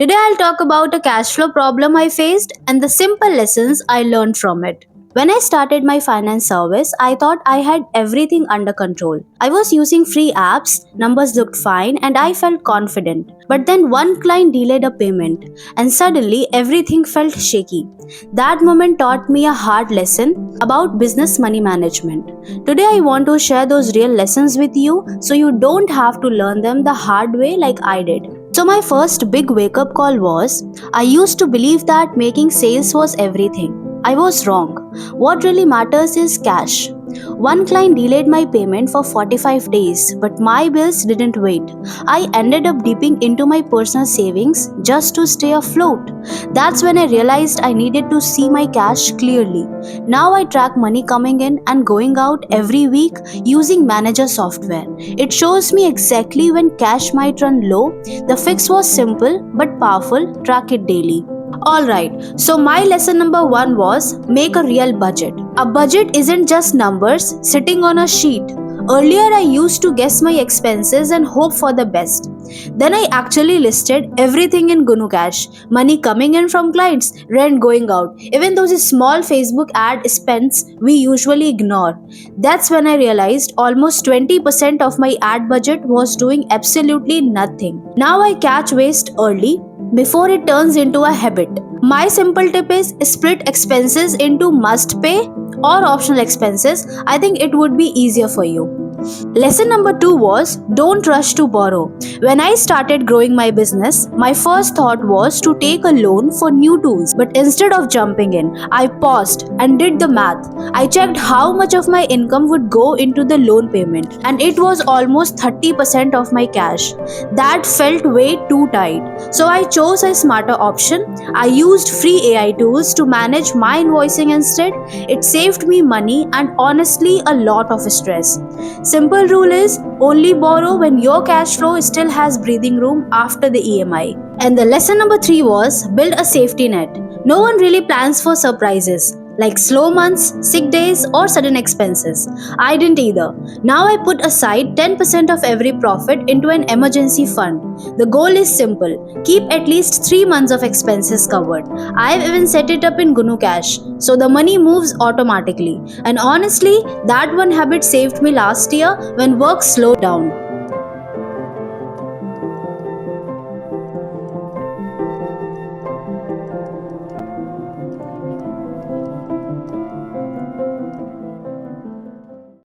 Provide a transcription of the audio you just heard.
Today I'll talk about a cash flow problem I faced and the simple lessons I learned from it. When I started my finance service, I thought I had everything under control. I was using free apps, numbers looked fine, and I felt confident. But then one client delayed a payment, and suddenly everything felt shaky. That moment taught me a hard lesson about business money management. Today I want to share those real lessons with you so you don't have to learn them the hard way like I did. So, my first big wake up call was I used to believe that making sales was everything. I was wrong. What really matters is cash. One client delayed my payment for 45 days, but my bills didn't wait. I ended up dipping into my personal savings just to stay afloat. That's when I realized I needed to see my cash clearly. Now I track money coming in and going out every week using manager software. It shows me exactly when cash might run low. The fix was simple but powerful. Track it daily. Alright, so my lesson number one was make a real budget. A budget isn't just numbers sitting on a sheet. Earlier, I used to guess my expenses and hope for the best. Then I actually listed everything in Gunu Cash, money coming in from clients, rent going out, even those small Facebook ad spends we usually ignore. That's when I realized almost 20% of my ad budget was doing absolutely nothing. Now I catch waste early before it turns into a habit. My simple tip is split expenses into must pay or optional expenses. I think it would be easier for you. Lesson number two was don't rush to borrow. When I started growing my business, my first thought was to take a loan for new tools. But instead of jumping in, I paused and did the math. I checked how much of my income would go into the loan payment, and it was almost 30% of my cash. That felt way too tight. So I chose a smarter option. I used free AI tools to manage my invoicing instead. It saved me money and honestly a lot of stress. Simple rule is only borrow when your cash flow still has breathing room after the EMI. And the lesson number three was build a safety net. No one really plans for surprises like slow months, sick days, or sudden expenses. I didn't either. Now I put aside 10% of every profit into an emergency fund. The goal is simple keep at least 3 months of expenses covered. I've even set it up in Gunu Cash so the money moves automatically. And honestly, that one habit saved me last year when work slowed down.